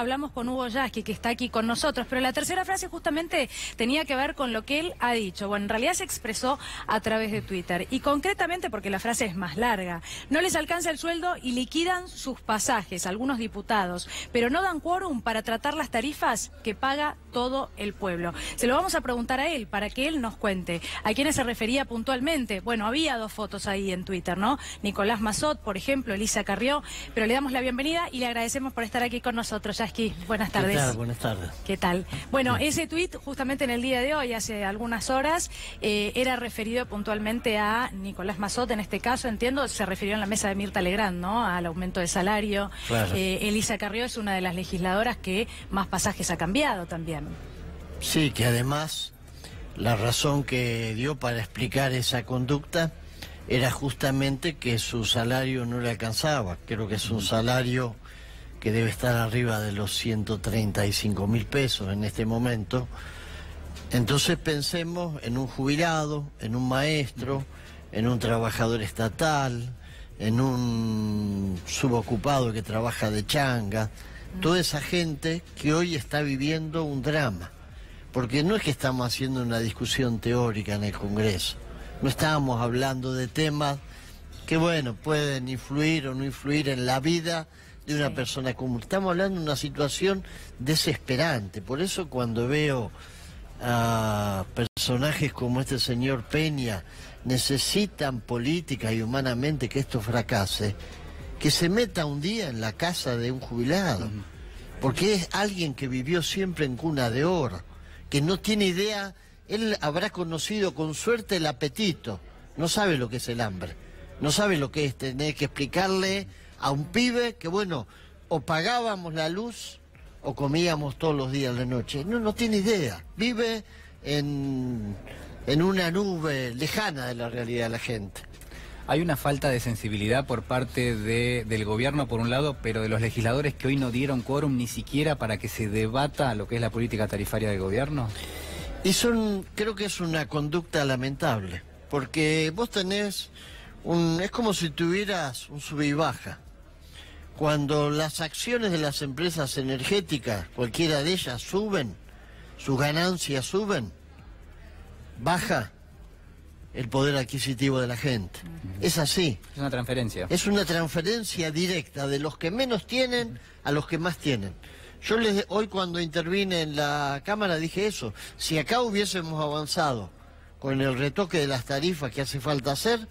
hablamos con Hugo Yasky, que está aquí con nosotros, pero la tercera frase justamente tenía que ver con lo que él ha dicho. Bueno, en realidad se expresó a través de Twitter, y concretamente, porque la frase es más larga, no les alcanza el sueldo y liquidan sus pasajes, algunos diputados, pero no dan quórum para tratar las tarifas que paga todo el pueblo. Se lo vamos a preguntar a él, para que él nos cuente a quiénes se refería puntualmente. Bueno, había dos fotos ahí en Twitter, ¿no? Nicolás Massot, por ejemplo, Elisa Carrió, pero le damos la bienvenida y le agradecemos por estar aquí con nosotros. Yasky, buenas tardes. ¿Qué tal? Buenas tardes. ¿Qué tal? Bueno, ese tuit, justamente en el día de hoy, hace algunas horas, era referido puntualmente a Nicolás Massot, en este caso, entiendo, se refirió en la mesa de Mirta Legrand, ¿no? Al aumento de salario. Claro. Elisa Carrió es una de las legisladoras que más pasajes ha cambiado también. Sí, que además la razón que dio para explicar esa conducta era justamente que su salario no le alcanzaba. Creo que es un salario que debe estar arriba de los 135.000 pesos en este momento. Entonces pensemos en un jubilado, en un maestro, en un trabajador estatal, en un subocupado que trabaja de changa, toda esa gente que hoy está viviendo un drama. Porque no es que estamos haciendo una discusión teórica en el Congreso, no estábamos hablando de temas que, bueno, pueden influir o no influir en la vida de una persona común. Estamos hablando de una situación desesperante. Por eso cuando veo a personajes como este señor Peña, necesitan política y humanamente que esto fracase, que se meta un día en la casa de un jubilado, porque es alguien que vivió siempre en cuna de oro, que no tiene idea. Él habrá conocido con suerte el apetito, no sabe lo que es el hambre, no sabe lo que es tener que explicarle a un pibe que, bueno, o pagábamos la luz o comíamos todos los días de noche. No tiene idea, vive en una nube lejana de la realidad de la gente. Hay una falta de sensibilidad por parte del gobierno, por un lado, pero de los legisladores que hoy no dieron quórum ni siquiera para que se debata lo que es la política tarifaria del gobierno. Y creo que es una conducta lamentable, porque vos tenés es como si tuvieras un sube y baja. Cuando las acciones de las empresas energéticas, cualquiera de ellas, suben, sus ganancias suben, baja el poder adquisitivo de la gente. Es así. Es una transferencia. Es una transferencia directa de los que menos tienen a los que más tienen. Yo hoy cuando intervine en la Cámara dije eso. Si acá hubiésemos avanzado con el retoque de las tarifas que hace falta hacer,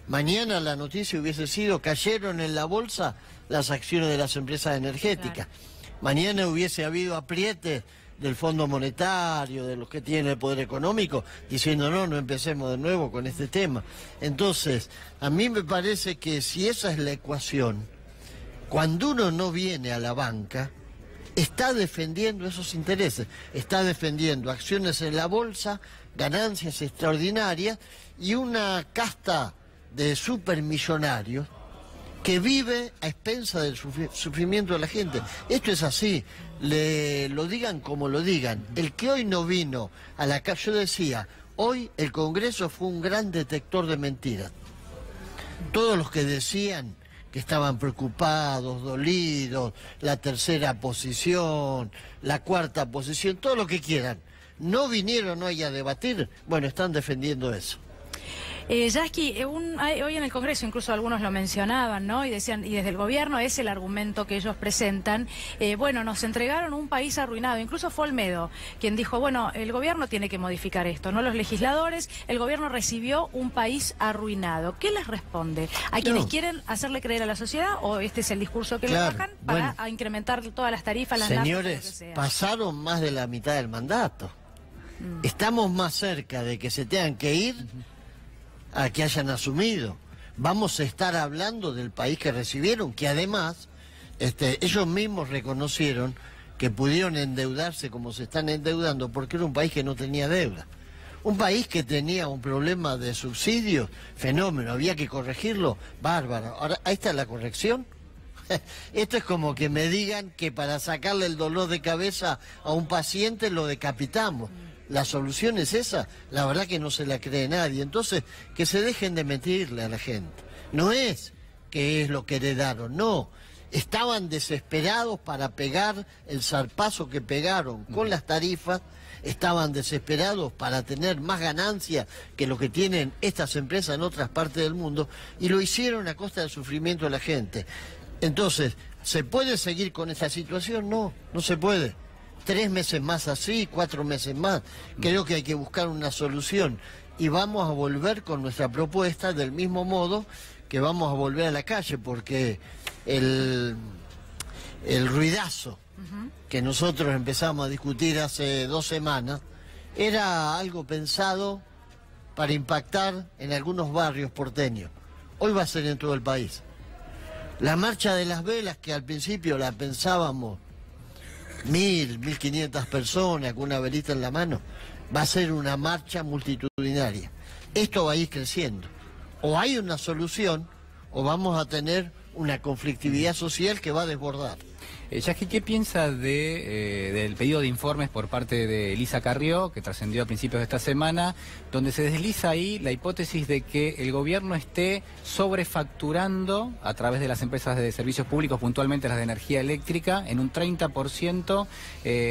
mañana la noticia hubiese sido: cayeron en la bolsa las acciones de las empresas energéticas. Claro. Mañana hubiese habido apriete del Fondo Monetario, de los que tienen el poder económico, diciendo no empecemos de nuevo con este tema. Entonces, a mí me parece que si esa es la ecuación, cuando uno no viene a la banca, está defendiendo esos intereses, está defendiendo acciones en la bolsa, ganancias extraordinarias y una casta de supermillonarios que vive a expensa del sufrimiento de la gente. Esto es así, lo digan como lo digan. El que hoy no vino a la calle, yo decía, hoy el Congreso fue un gran detector de mentiras. Todos los que decían que estaban preocupados, dolidos, la tercera posición, la cuarta posición, todo lo que quieran, no vinieron hoy a debatir, bueno, están defendiendo eso. Yasky, hoy en el Congreso incluso algunos lo mencionaban, ¿no? Y decían, y desde el gobierno es el argumento que ellos presentan. Bueno, nos entregaron un país arruinado. Incluso fue Olmedo quien dijo, bueno, el gobierno tiene que modificar esto, no los legisladores. El gobierno recibió un país arruinado. ¿Qué les responde? ¿A quienes quieren hacerle creer a la sociedad o este es el discurso que le bajan para incrementar todas las tarifas, las señores, lo que sea? Pasaron más de la mitad del mandato. Estamos más cerca de que se tengan que ir a que hayan asumido. Vamos a estar hablando del país que recibieron, que además ellos mismos reconocieron que pudieron endeudarse como se están endeudando porque era un país que no tenía deuda. Un país que tenía un problema de subsidios, fenómeno, había que corregirlo, bárbaro. Ahora, ahí está la corrección. Esto es como que me digan que para sacarle el dolor de cabeza a un paciente lo decapitamos. La solución es esa, la verdad que no se la cree nadie. Entonces, que se dejen de mentirle a la gente. No es que es lo que heredaron, no. estaban desesperados para pegar el zarpazo que pegaron con las tarifas, estaban desesperados para tener más ganancias que lo que tienen estas empresas en otras partes del mundo, y lo hicieron a costa del sufrimiento de la gente. Entonces, ¿se puede seguir con esta situación? No, no se puede. 3 meses más así, 4 meses más. Creo que hay que buscar una solución y vamos a volver con nuestra propuesta del mismo modo que vamos a volver a la calle, porque el ruidazo que nosotros empezamos a discutir hace 2 semanas era algo pensado para impactar en algunos barrios porteños. Hoy va a ser en todo el país. La marcha de las velas, que al principio la pensábamos 1.500 personas con una velita en la mano, va a ser una marcha multitudinaria. Esto va a ir creciendo. O hay una solución o vamos a tener una conflictividad social que va a desbordar. Yasky, ¿qué piensa del pedido de informes por parte de Elisa Carrió, que trascendió a principios de esta semana, donde se desliza ahí la hipótesis de que el gobierno esté sobrefacturando a través de las empresas de servicios públicos, puntualmente las de energía eléctrica, en un 30%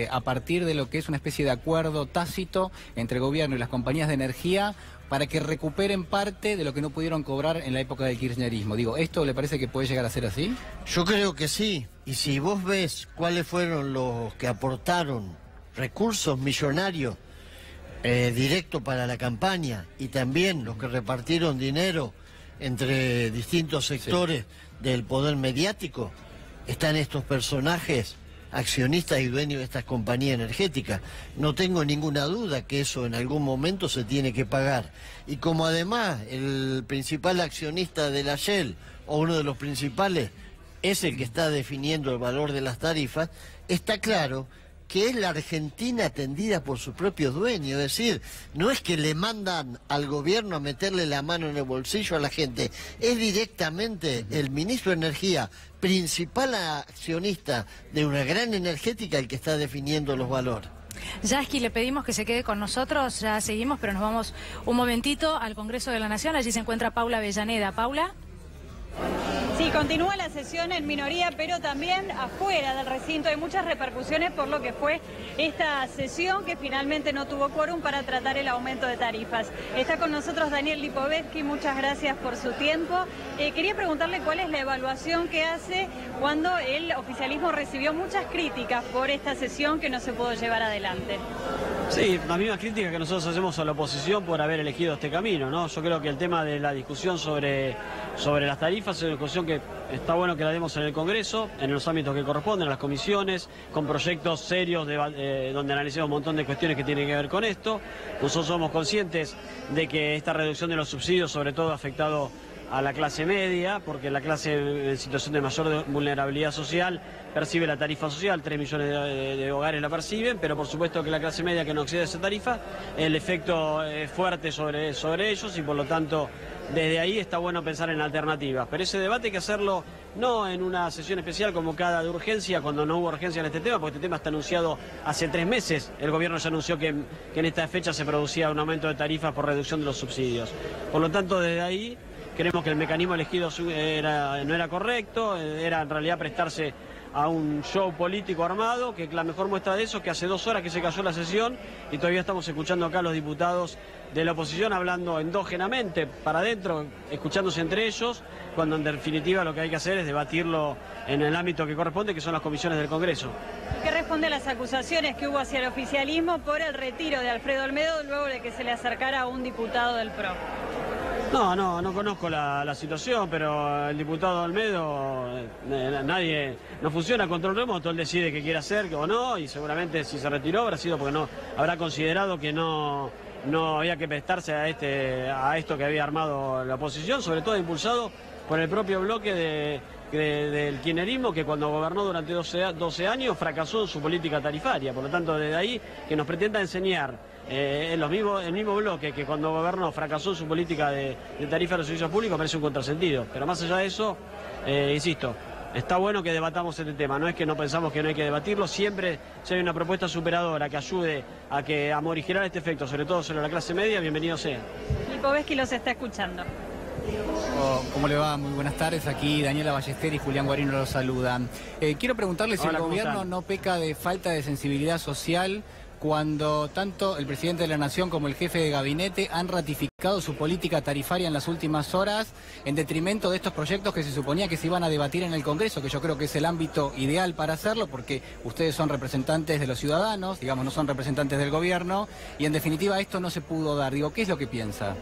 a partir de lo que es una especie de acuerdo tácito entre el gobierno y las compañías de energía para que recuperen parte de lo que no pudieron cobrar en la época del kirchnerismo? Digo, ¿esto le parece que puede llegar a ser así? Yo creo que sí. Y si vos ves cuáles fueron los que aportaron recursos millonarios directos para la campaña y también los que repartieron dinero entre distintos sectores del poder mediático, están estos personajes accionistas y dueños de estas compañías energéticas. No tengo ninguna duda que eso en algún momento se tiene que pagar. Y como además el principal accionista de la Shell, o uno de los principales, es el que está definiendo el valor de las tarifas, está claro que es la Argentina atendida por sus propios dueños. Es decir, no es que le mandan al gobierno a meterle la mano en el bolsillo a la gente, es directamente el ministro de Energía, principal accionista de una gran energética, el que está definiendo los valores. Yasky, le pedimos que se quede con nosotros, ya seguimos, pero nos vamos un momentito al Congreso de la Nación. Allí se encuentra Paula Avellaneda. Paula. Sí, continúa la sesión en minoría, pero también afuera del recinto hay muchas repercusiones por lo que fue esta sesión que finalmente no tuvo quórum para tratar el aumento de tarifas. Está con nosotros Daniel Lipovetsky, muchas gracias por su tiempo. Quería preguntarle cuál es la evaluación que hace cuando el oficialismo recibió muchas críticas por esta sesión que no se pudo llevar adelante. Sí, la misma crítica que nosotros hacemos a la oposición por haber elegido este camino, ¿no? Yo creo que el tema de la discusión sobre las tarifas es una discusión que está bueno que la demos en el Congreso, en los ámbitos que corresponden, en las comisiones, con proyectos serios donde analicemos un montón de cuestiones que tienen que ver con esto. Nosotros somos conscientes de que esta reducción de los subsidios sobre todo ha afectado a la clase media, porque la clase en situación de mayor vulnerabilidad social percibe la tarifa social, 3 millones de hogares la perciben, pero por supuesto que la clase media que no accede a esa tarifa, el efecto es fuerte sobre ellos y por lo tanto desde ahí está bueno pensar en alternativas. Pero ese debate hay que hacerlo no en una sesión especial convocada de urgencia, cuando no hubo urgencia en este tema, porque este tema está anunciado hace 3 meses. El gobierno ya anunció que en esta fecha se producía un aumento de tarifas por reducción de los subsidios. Por lo tanto, desde ahí creemos que el mecanismo elegido no era correcto, era en realidad prestarse a un show político armado, que la mejor muestra de eso es que hace 2 horas que se cayó la sesión y todavía estamos escuchando acá a los diputados de la oposición hablando endógenamente, para adentro, escuchándose entre ellos, cuando en definitiva lo que hay que hacer es debatirlo en el ámbito que corresponde, que son las comisiones del Congreso. ¿Qué responde a las acusaciones que hubo hacia el oficialismo por el retiro de Alfredo Olmedo luego de que se le acercara a un diputado del PRO? No conozco la situación, pero el diputado Olmedo, nadie, no funciona a control remoto, él decide qué quiere hacer o no, y seguramente si se retiró habrá sido porque no habrá considerado que no había que prestarse a esto que había armado la oposición, sobre todo impulsado por el propio bloque del kirchnerismo, que cuando gobernó durante 12 años fracasó en su política tarifaria. Por lo tanto, desde ahí que nos pretenda enseñar el mismo bloque que cuando gobernó fracasó en su política de tarifa de los servicios públicos parece un contrasentido. Pero más allá de eso, insisto, está bueno que debatamos este tema. No es que no pensamos que no hay que debatirlo, siempre si hay una propuesta superadora que ayude a morigerar este efecto, sobre todo sobre la clase media, bienvenido sea. Lipovetsky los está escuchando. ¿Cómo le va? Muy buenas tardes. Aquí Daniela Ballester y Julián Guarino los saludan. Quiero preguntarle si el gobierno no peca de falta de sensibilidad social cuando tanto el presidente de la Nación como el jefe de gabinete han ratificado su política tarifaria en las últimas horas en detrimento de estos proyectos que se suponía que se iban a debatir en el Congreso, que yo creo que es el ámbito ideal para hacerlo porque ustedes son representantes de los ciudadanos, digamos, no son representantes del gobierno, y en definitiva esto no se pudo dar. Digo, ¿qué es lo que piensa?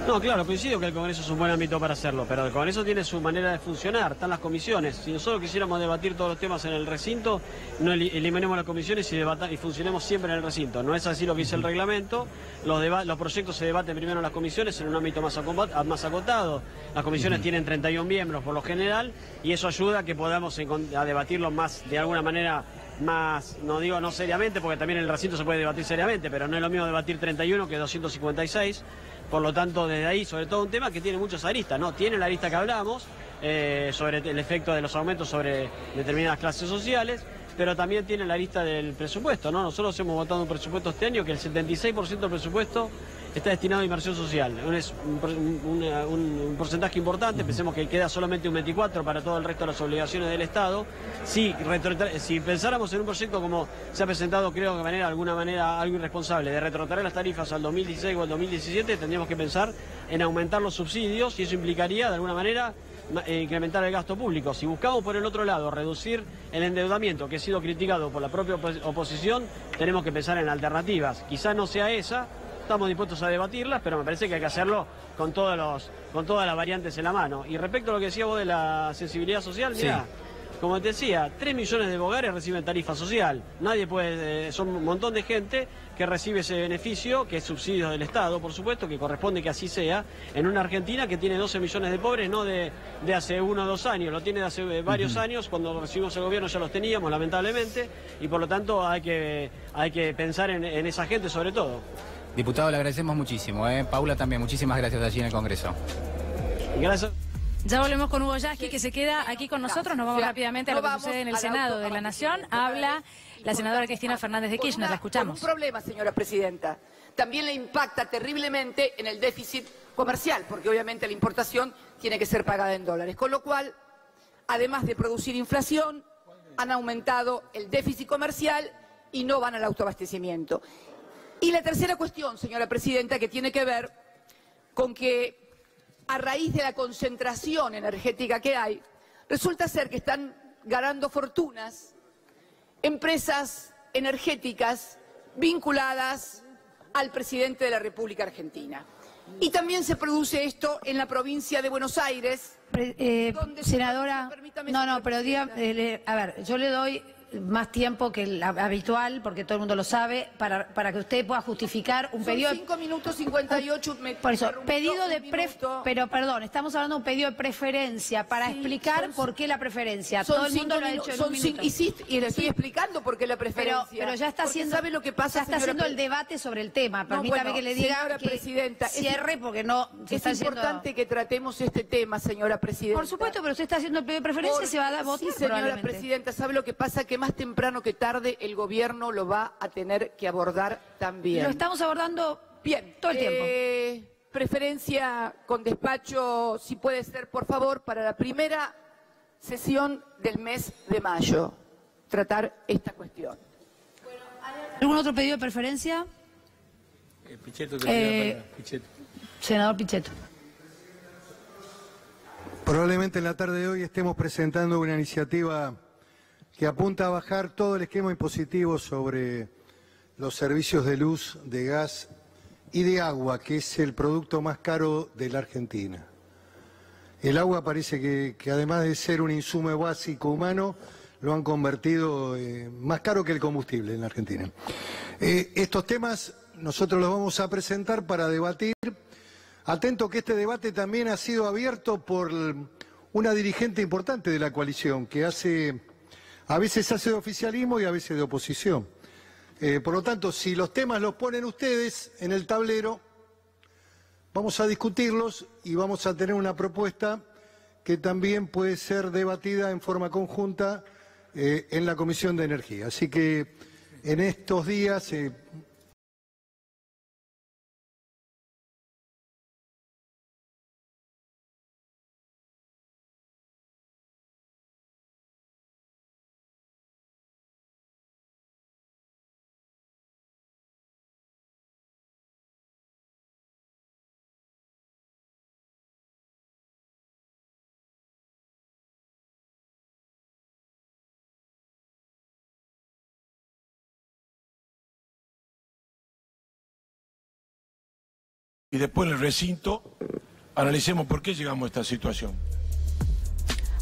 No, claro, coincido que el Congreso es un buen ámbito para hacerlo, pero el Congreso tiene su manera de funcionar, están las comisiones. Si nosotros quisiéramos debatir todos los temas en el recinto, no eliminemos las comisiones y funcionemos siempre en el recinto. No es así lo que dice el reglamento. Los proyectos se debaten primero en las comisiones en un ámbito más acotado. Las comisiones tienen 31 miembros por lo general y eso ayuda a que podamos a debatirlo más, de alguna manera, más, no digo no seriamente, porque también en el recinto se puede debatir seriamente, pero no es lo mismo debatir 31 que 256. Por lo tanto, desde ahí, sobre todo un tema que tiene muchas aristas, ¿no? Tiene la arista que hablamos sobre el efecto de los aumentos sobre determinadas clases sociales, pero también tiene la arista del presupuesto, ¿no? Nosotros hemos votado un presupuesto este año que el 76% del presupuesto está destinado a inversión social. Es un porcentaje importante, pensemos que queda solamente un 24% para todo el resto de las obligaciones del Estado. Si pensáramos en un proyecto como se ha presentado, creo que de alguna manera algo irresponsable, de retrotraer las tarifas al 2016 o al 2017, tendríamos que pensar en aumentar los subsidios y eso implicaría de alguna manera incrementar el gasto público. Si buscamos por el otro lado reducir el endeudamiento, que ha sido criticado por la propia oposición, tenemos que pensar en alternativas. Quizás no sea esa. Estamos dispuestos a debatirlas, pero me parece que hay que hacerlo con todas las variantes en la mano. Y respecto a lo que decía vos de la sensibilidad social, mirá, como te decía, 3 millones de hogares reciben tarifa social. Nadie puede, son un montón de gente que recibe ese beneficio, que es subsidio del Estado, por supuesto, que corresponde que así sea, en una Argentina que tiene 12 millones de pobres, no de hace 1 o 2 años, lo tiene de hace varios años, cuando recibimos el gobierno ya los teníamos, lamentablemente, y por lo tanto hay que pensar en esa gente sobre todo. Diputado, le agradecemos muchísimo. Paula también, muchísimas gracias allí en el Congreso. Gracias. Ya volvemos con Hugo Yasky, que se queda aquí con nosotros. Nos vamos rápidamente a lo que sucede en el Senado de la Nación. Habla la senadora Cristina Fernández de Kirchner. La escuchamos. Un problema, señora presidenta. También le impacta terriblemente en el déficit comercial, porque obviamente la importación tiene que ser pagada en dólares. Con lo cual, además de producir inflación, han aumentado el déficit comercial y no van al autoabastecimiento. Y la tercera cuestión, señora presidenta, que tiene que ver con que a raíz de la concentración energética que hay, resulta ser que están ganando fortunas empresas energéticas vinculadas al presidente de la República Argentina. Y también se produce esto en la provincia de Buenos Aires. Senadora, pero diga, a ver, yo le doy más tiempo que el habitual, porque todo el mundo lo sabe, para que usted pueda justificar un pedido... Son 5 minutos 58... Por eso, pedido de pero perdón, estamos hablando de un pedido de preferencia para explicar por qué la preferencia. Todo el mundo lo ha hecho en un minuto. Y le estoy explicando por qué la preferencia. Pero ya está haciendo... ¿Sabe lo que pasa, ya está haciendo el debate sobre el tema. Permítame que le diga, señora presidenta, cierre porque no... Es importante que tratemos este tema, señora presidenta. Por supuesto, pero usted está haciendo el pedido de preferencia y se va a dar voto. Sí, señora presidenta, ¿sabe lo que pasa? Que más temprano que tarde el gobierno lo va a tener que abordar también. Lo estamos abordando bien todo el tiempo. Preferencia con despacho, si puede ser, por favor, para la primera sesión del mes de mayo, tratar esta cuestión. ¿Algún otro pedido de preferencia? Pichetto, Pichetto. Senador Pichetto. Probablemente en la tarde de hoy estemos presentando una iniciativa que apunta a bajar todo el esquema impositivo sobre los servicios de luz, de gas y de agua, que es el producto más caro de la Argentina. El agua parece que además de ser un insumo básico humano, lo han convertido más caro que el combustible en la Argentina. Estos temas nosotros los vamos a presentar para debatir. Atento que este debate también ha sido abierto por una dirigente importante de la coalición, que a veces hace de oficialismo y a veces de oposición. Por lo tanto, si los temas los ponen ustedes en el tablero, vamos a discutirlos y vamos a tener una propuesta que también puede ser debatida en forma conjunta en la Comisión de Energía. Así que en estos días... y después en el recinto analicemos por qué llegamos a esta situación.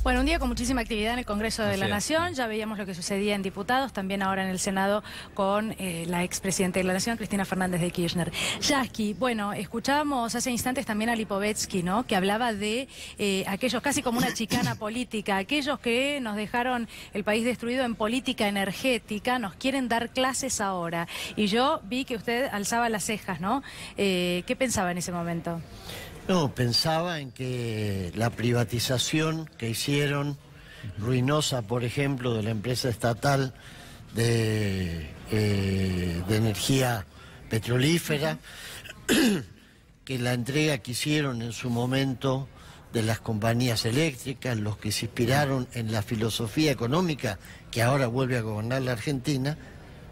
Bueno, un día con muchísima actividad en el Congreso de la Nación. Ya veíamos lo que sucedía en diputados, también ahora en el Senado con la expresidenta de la Nación, Cristina Fernández de Kirchner. Yasky, bueno, escuchábamos hace instantes también a Lipovetsky, ¿no? Que hablaba de aquellos, casi como una chicana política, aquellos que nos dejaron el país destruido en política energética, nos quieren dar clases ahora. Y yo vi que usted alzaba las cejas, ¿no? ¿Qué pensaba en ese momento? No, pensaba en que la privatización que hicieron, ruinosa, por ejemplo, de la empresa estatal de energía petrolífera, que la entrega que hicieron en su momento de las compañías eléctricas, los que se inspiraron en la filosofía económica que ahora vuelve a gobernar la Argentina,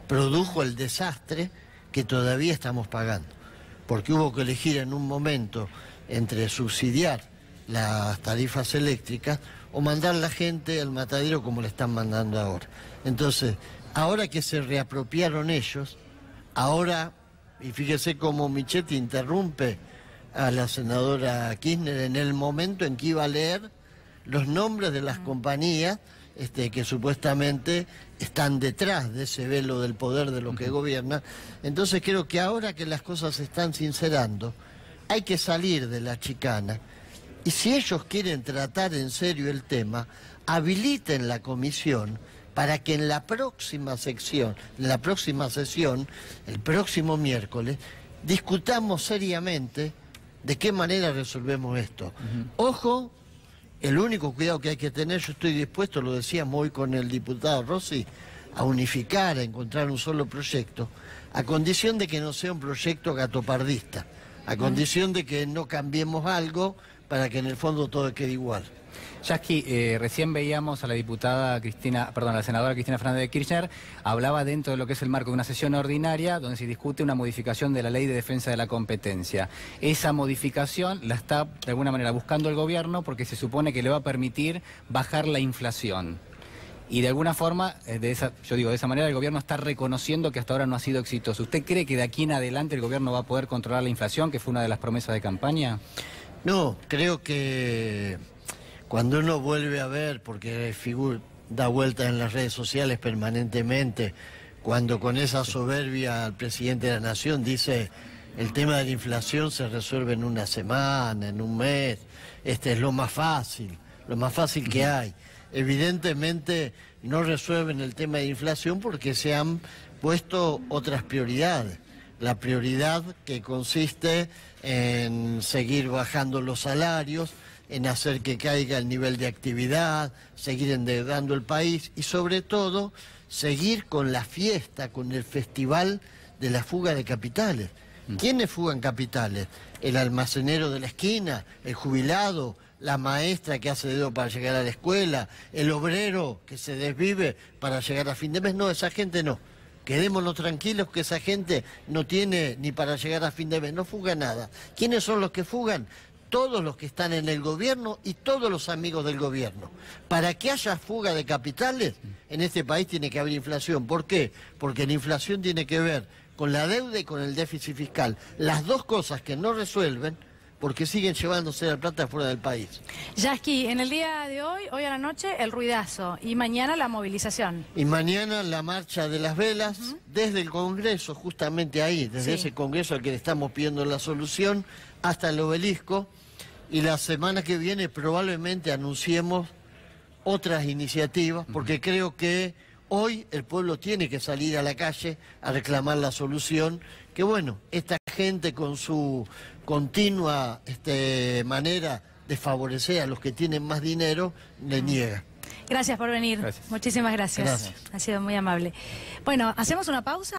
produjo el desastre que todavía estamos pagando, porque hubo que elegir en un momento entre subsidiar las tarifas eléctricas o mandar a la gente al matadero como le están mandando ahora. Entonces, ahora que se reapropiaron ellos, ahora, y fíjese cómo Michetti interrumpe a la senadora Kirchner en el momento en que iba a leer los nombres de las compañías que supuestamente están detrás de ese velo del poder de lo que gobierna. Entonces creo que ahora que las cosas se están sincerando, hay que salir de la chicana y si ellos quieren tratar en serio el tema, habiliten la comisión para que en la próxima sesión, el próximo miércoles, discutamos seriamente de qué manera resolvemos esto. Ojo, el único cuidado que hay que tener, yo estoy dispuesto, lo decíamos hoy con el diputado Rossi, a unificar, a encontrar un solo proyecto, a condición de que no sea un proyecto gatopardista, a condición de que no cambiemos algo para que en el fondo todo quede igual. Yasky, recién veíamos a la la senadora Cristina Fernández de Kirchner, hablaba dentro de lo que es el marco de una sesión ordinaria donde se discute una modificación de la Ley de Defensa de la Competencia. Esa modificación la está de alguna manera buscando el gobierno porque se supone que le va a permitir bajar la inflación. Y de alguna forma, de esa manera el gobierno está reconociendo que hasta ahora no ha sido exitoso. ¿Usted cree que de aquí en adelante el gobierno va a poder controlar la inflación, que fue una de las promesas de campaña? No, creo que cuando uno vuelve a ver, porque da vueltas en las redes sociales permanentemente, cuando con esa soberbia el presidente de la Nación dice el tema de la inflación se resuelve en una semana, en un mes, es lo más fácil que hay. Evidentemente no resuelven el tema de inflación porque se han puesto otras prioridades. La prioridad que consiste en seguir bajando los salarios, en hacer que caiga el nivel de actividad, seguir endeudando el país y sobre todo seguir con la fiesta, con el festival de la fuga de capitales. ¿Quiénes fugan capitales? El almacenero de la esquina, el jubilado, la maestra que hace dedo para llegar a la escuela, el obrero que se desvive para llegar a fin de mes. No, esa gente no. Quedémonos tranquilos que esa gente no tiene ni para llegar a fin de mes, no fuga nada. ¿Quiénes son los que fugan? Todos los que están en el gobierno y todos los amigos del gobierno. Para que haya fuga de capitales, en este país tiene que haber inflación. ¿Por qué? Porque la inflación tiene que ver con la deuda y con el déficit fiscal. Las dos cosas que no resuelven porque siguen llevándose la plata fuera del país. Yasky, en el día de hoy a la noche, el ruidazo y mañana la movilización. Y mañana la marcha de las velas desde el Congreso, justamente ahí, desde ese Congreso al que le estamos pidiendo la solución, hasta el obelisco. Y la semana que viene probablemente anunciemos otras iniciativas, porque creo que hoy el pueblo tiene que salir a la calle a reclamar la solución, que bueno, esta gente con su continua manera de favorecer a los que tienen más dinero, le niega. Gracias por venir. Gracias. Muchísimas gracias. Ha sido muy amable. Bueno, ¿hacemos una pausa?